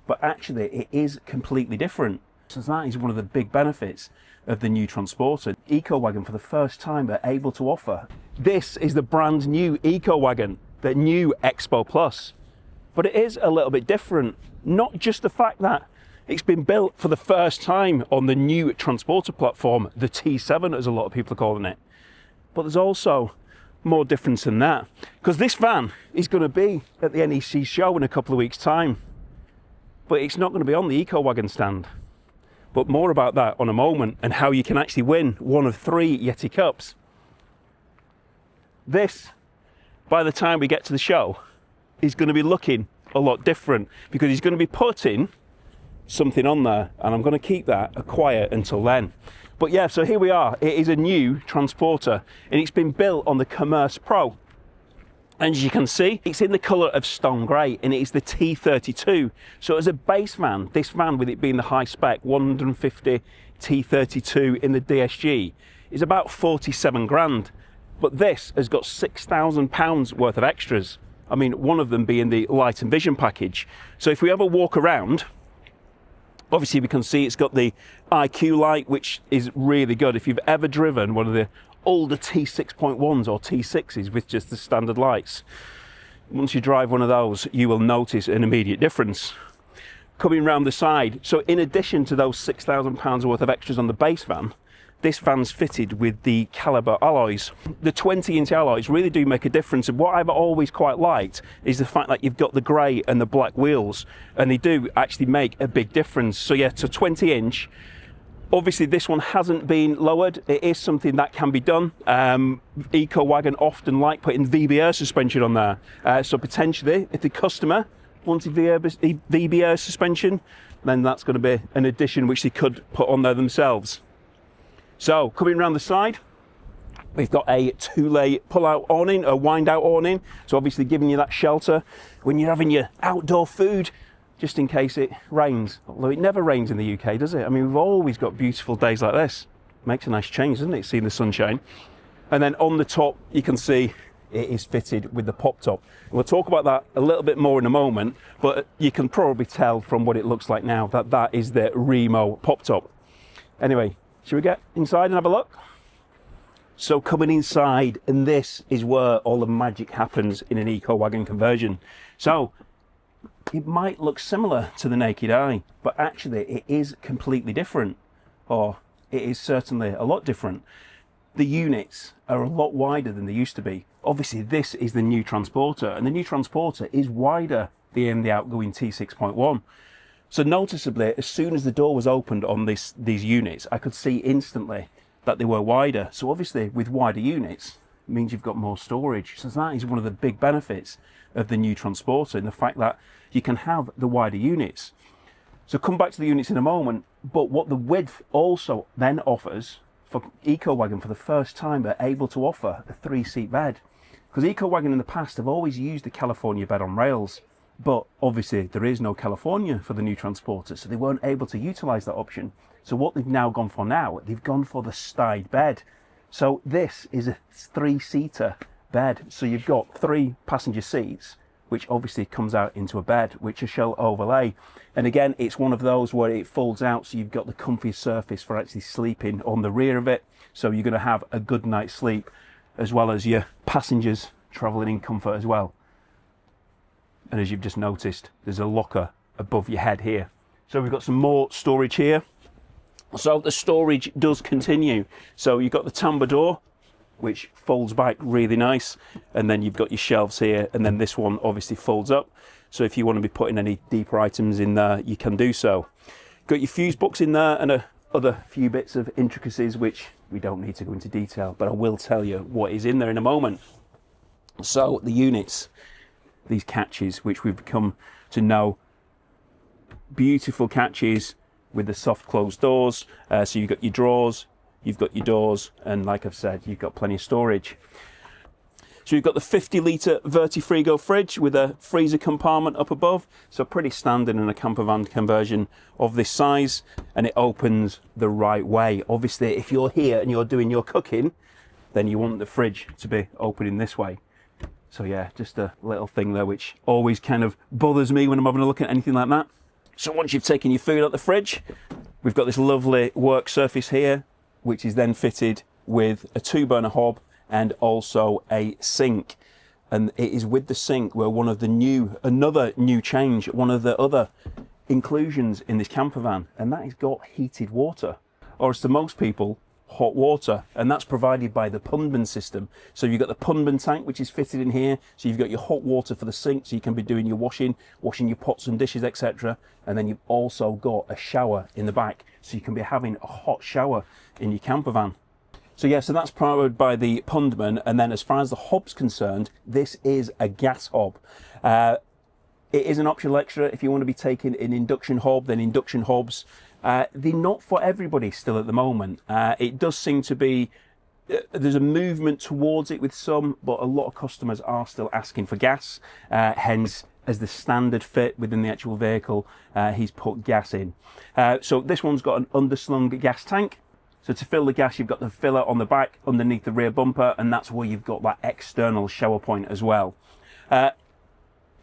but actually it is completely different. So that is one of the big benefits of the new Transporter. EcoWagon for the first time are able to offer. This is the brand new EcoWagon, the new Expo Plus. But it is a little bit different. Not just the fact that it's been built for the first time on the new Transporter platform, the T7 as a lot of people are calling it, but there's also more difference than that. Because this van is going to be at the NEC show in a couple of weeks' time, but it's not going to be on the EcoWagon stand. But more about that on a moment, and how you can actually win one of 3 Yeti Cups. This, by the time we get to the show, is going to be looking a lot different, because he's going to be putting something on there, and I'm going to keep that quiet until then. But yeah, so here we are. It is a new Transporter, and it's been built on the Commerce Pro. And as you can see, it's in the colour of stone grey, and it is the T32. So as a base van, this van, with it being the high spec 150 T32 in the DSG, is about 47 grand. But this has got £6,000 worth of extras. I mean, one of them being the light and vision package. So if we ever walk around, obviously we can see it's got the IQ light, which is really good. If you've ever driven one of the older T6.1s or T6s with just the standard lights, once you drive one of those, you will notice an immediate difference. Coming round the side, so in addition to those £6,000 worth of extras on the base van, this van's fitted with the caliber alloys. The 20-inch alloys really do make a difference, and what I've always quite liked is the fact that you've got the grey and the black wheels, and they do actually make a big difference. So yeah, to 20-inch, obviously this one hasn't been lowered. It is something that can be done. EcoWagon often like putting VBR suspension on there, so potentially if the customer wanted VBR suspension, then that's going to be an addition which they could put on there themselves. So coming around the side, we've got a 2-lay pull-out awning, a wind-out awning, so obviously giving you that shelter when you're having your outdoor food, just in case it rains. Although it never rains in the UK, does it? I mean, we've always got beautiful days like this. Makes a nice change, doesn't it, seeing the sunshine? And then on the top, you can see it is fitted with the pop top. We'll talk about that a little bit more in a moment, but you can probably tell from what it looks like now that that is the Reimo pop top. Anyway, should we get inside and have a look? So coming inside, and this is where all the magic happens in an EcoWagon conversion. So it might look similar to the naked eye, but actually it is completely different, or it is certainly a lot different. The units are a lot wider than they used to be. Obviously this is the new Transporter, and the new Transporter is wider than the outgoing T6.1. So noticeably, as soon as the door was opened on these units, I could see instantly that they were wider. So obviously with wider units, it means you've got more storage. So that is one of the big benefits of the new Transporter, in the fact that you can have the wider units. So come back to the units in a moment, but what the width also then offers, for EcoWagon for the first time, they're able to offer a 3-seat bed. Because EcoWagon in the past have always used the California bed on rails, but obviously there is no California for the new Transporter, so they weren't able to utilise that option. So what they've now gone for now, they've gone for the Stide bed. So this is a 3-seater bed. So you've got 3 passenger seats, which obviously comes out into a bed, which I shall overlay. And again, it's one of those where it folds out, so you've got the comfy surface for actually sleeping on the rear of it. So you're going to have a good night's sleep, as well as your passengers travelling in comfort as well. And as you've just noticed, there's a locker above your head here. So we've got some more storage here. So the storage does continue. So you've got the tambour door, which folds back really nice. And then you've got your shelves here. And then this one obviously folds up. So if you want to be putting any deeper items in there, you can do so. Got your fuse box in there, and other few bits of intricacies, which we don't need to go into detail, but I will tell you what is in there in a moment. So the units, these catches, which we've come to know, beautiful catches with the soft closed doors. So you've got your drawers, you've got your doors, and like I've said, you've got plenty of storage. So you've got the 50-litre Vertifrigo fridge with a freezer compartment up above. So pretty standard in a campervan conversion of this size, and it opens the right way. Obviously, if you're here and you're doing your cooking, then you want the fridge to be opening this way. So yeah, just a little thing there which always kind of bothers me when I'm having a look at anything like that. So once you've taken your food out the fridge, we've got this lovely work surface here, which is then fitted with a 2-burner hob and also a sink. And it is with the sink where another new change, one of the other inclusions in this camper van, and that has got heated water, or as to most people, hot water, and that's provided by the Pundmann system. So you've got the Pundmann tank, which is fitted in here, so you've got your hot water for the sink, so you can be doing your washing your pots and dishes, etc. And then you've also got a shower in the back, so you can be having a hot shower in your camper van. So yeah, so that's powered by the Pundmann, and then as far as the hob's concerned, this is a gas hob. It is an optional extra if you want to be taking an induction hob, then induction hobs. They're not for everybody still at the moment. It does seem to be, there's a movement towards it with some, but a lot of customers are still asking for gas. Hence, as the standard fit within the actual vehicle, he's put gas in. So this one's got an underslung gas tank. So to fill the gas, you've got the filler on the back underneath the rear bumper, and that's where you've got that external shower point as well.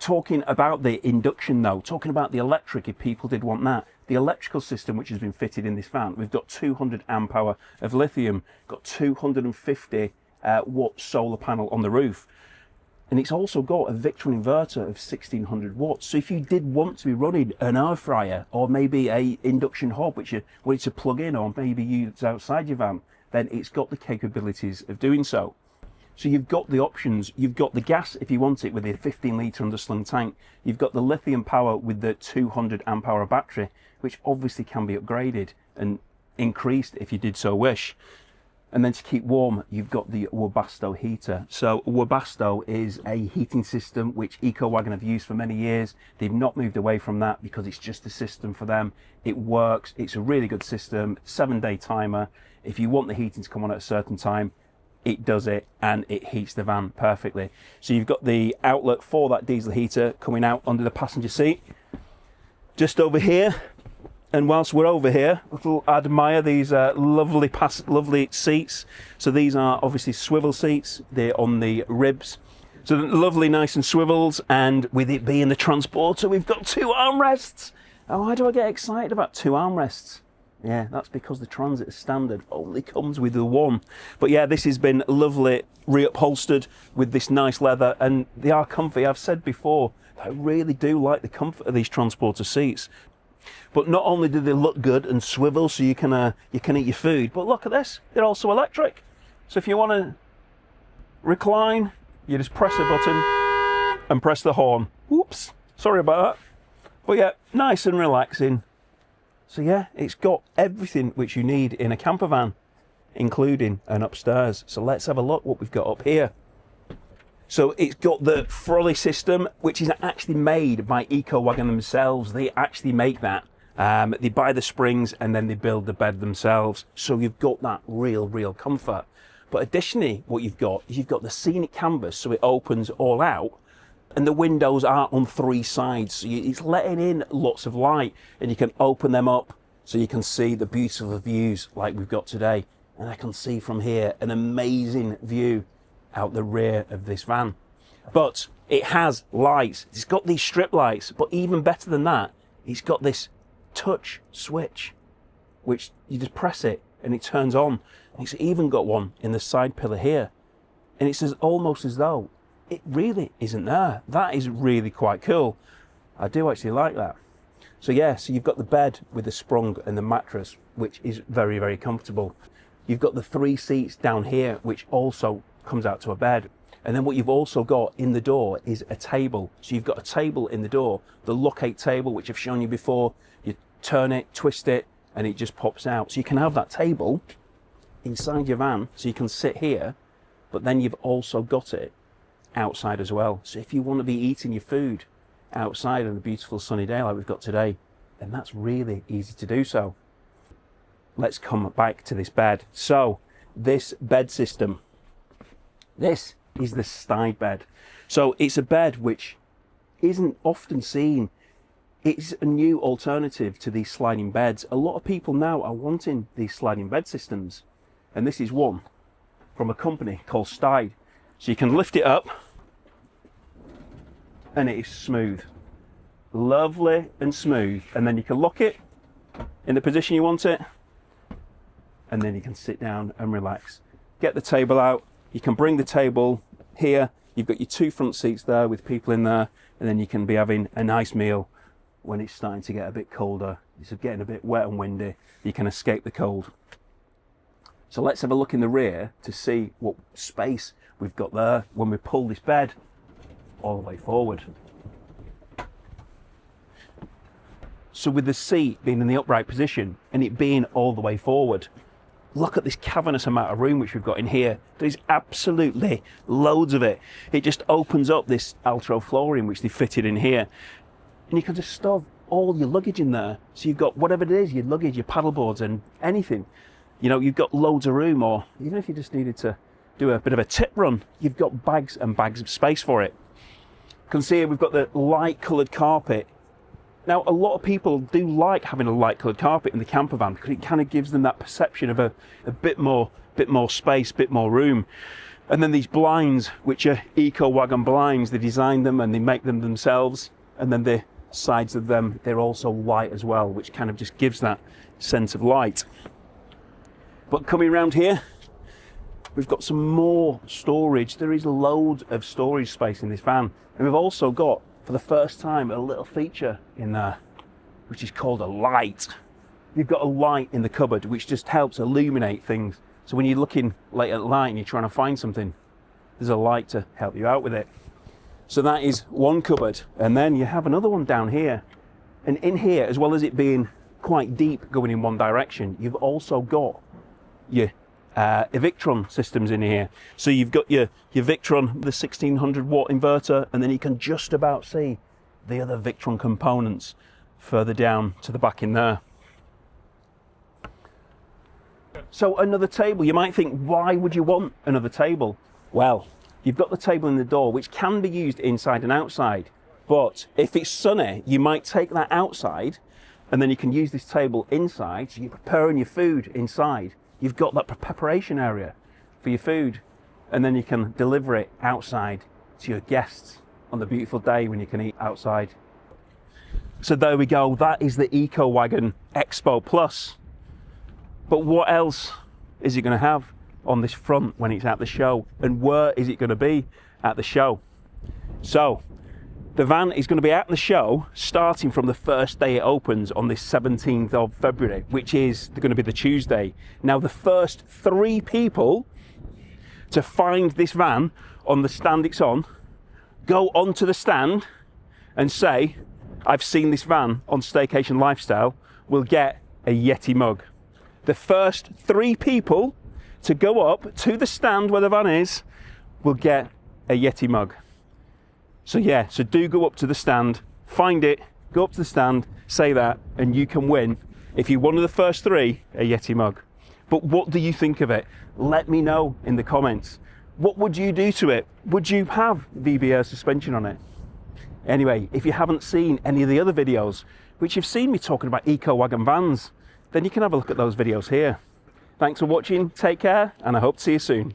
Talking about the induction though, talking about the electric, if people did want that, the electrical system which has been fitted in this van, we've got 200 amp hour of lithium, got 250 watt solar panel on the roof, and it's also got a Victron inverter of 1600 watts. So if you did want to be running an air fryer or maybe a induction hob which you wanted to plug in or maybe use outside your van, then it's got the capabilities of doing so. So you've got the options. You've got the gas if you want it with a 15 litre underslung tank. You've got the lithium power with the 200 amp hour battery, which obviously can be upgraded and increased if you did so wish. And then to keep warm, you've got the Webasto heater. So Webasto is a heating system which EcoWagon have used for many years. They've not moved away from that because it's just a system for them. It works. It's a really good system. 7-day timer. If you want the heating to come on at a certain time, it does it, and it heats the van perfectly. So you've got the outlet for that diesel heater coming out under the passenger seat just over here. And whilst we're over here, we'll admire these lovely seats. So these are obviously swivel seats. They're on the ribs, so lovely, nice and swivels. And with it being the Transporter, we've got 2 armrests. Oh, why do I get excited about 2 armrests? Yeah, that's because the Transit standard only comes with the 1. But yeah, this has been lovely reupholstered with this nice leather, and they are comfy. I've said before, I really do like the comfort of these Transporter seats. But not only do they look good and swivel so you can eat your food, but look at this, they're also electric. So if you want to recline, you just press a button and press the horn. Whoops, sorry about that. But yeah, nice and relaxing. So yeah, it's got everything which you need in a camper van, including an upstairs. So let's have a look what we've got up here. So it's got the trolley system, which is actually made by EcoWagon themselves. They actually make that. They buy the springs and then they build the bed themselves. So you've got that real comfort. But additionally, what you've got is you've got the Scenic canvas, so it opens all out. And the windows are on 3 sides, so it's letting in lots of light, and you can open them up so you can see the beautiful views like we've got today. And I can see from here an amazing view out the rear of this van. But it has lights. It's got these strip lights, but even better than that, it's got this touch switch, which you just press it and it turns on. And it's even got one in the side pillar here, and it's almost as though it really isn't there. That is really quite cool. I do actually like that. So yeah, so you've got the bed with the sprung and the mattress, which is very comfortable. You've got the 3 seats down here, which also comes out to a bed. And then what you've also got in the door is a table. So you've got a table in the door, the locate table, which I've shown you before. You turn it, twist it, and it just pops out. So you can have that table inside your van, so you can sit here, but then you've also got it outside as well. So if you want to be eating your food outside on a beautiful sunny day like we've got today, then that's really easy to do so. Let's come back to this bed. So this bed system, this is the Stide bed. So it's a bed which isn't often seen. It's a new alternative to these sliding beds. A lot of people now are wanting these sliding bed systems, and this is one from a company called Stide. So you can lift it up and it is smooth. lovely and smooth, and then you can lock it in the position you want it, and then you can sit down and relax. Get the table out, you can bring the table here, you've got your 2 front seats there with people in there, and then you can be having a nice meal when it's starting to get a bit colder. It's getting a bit wet and windy, you can escape the cold. So let's have a look in the rear to see what space we've got there when we pull this bed all the way forward. So with the seat being in the upright position and it being all the way forward, look at this cavernous amount of room which we've got in here. There's absolutely loads of it. It just opens up this Altro flooring which they fitted in here, and you can just store all your luggage in there. So you've got whatever it is, your luggage, your paddleboards and anything. You know, you've got loads of room, or even if you just needed to do a bit of a tip run, you've got bags and bags of space for it. You can see here we've got the light coloured carpet. Now, a lot of people do like having a light coloured carpet in the camper van because it kind of gives them that perception of a bit more space, bit more room. And then these blinds, which are EcoWagon blinds, they design them and they make them themselves. And then the sides of them, they're also light as well, which kind of just gives that sense of light. But coming around here, we've got some more storage. There is loads of storage space in this van. And we've also got, for the first time, a little feature in there, which is called a light. You've got a light in the cupboard, which just helps illuminate things. So when you're looking late at night and you're trying to find something, there's a light to help you out with it. So that is one cupboard. And then you have another one down here. And in here, as well as it being quite deep going in one direction, you've also got your Victron systems in here. So you've got your Victron, the 1600 watt inverter, and then you can just about see the other Victron components further down to the back in there. So another table, you might think, why would you want another table? Well, you've got the table in the door, which can be used inside and outside, but if it's sunny, you might take that outside, and then you can use this table inside, so you're preparing your food inside. You've got that preparation area for your food, and then you can deliver it outside to your guests on the beautiful day when you can eat outside. So there we go, that is the EcoWagon Expo Plus. But what else is it going to have on this front when it's at the show, and where is it going to be at the show? So the van is going to be at the show starting from the first day it opens on this 17th of February, which is going to be the Tuesday. Now, the first 3 people to find this van on the stand it's on, go onto the stand and say, I've seen this van on Staycation Lifestyle, will get a Yeti mug. The first 3 people to go up to the stand where the van is will get a Yeti mug. So yeah, so do go up to the stand, find it, go up to the stand, say that, and you can win, if you're one of the first 3, a Yeti mug. But what do you think of it? Let me know in the comments. What would you do to it? Would you have VB suspension on it? Anyway, if you haven't seen any of the other videos, which you've seen me talking about EcoWagon vans, then you can have a look at those videos here. Thanks for watching, take care, and I hope to see you soon.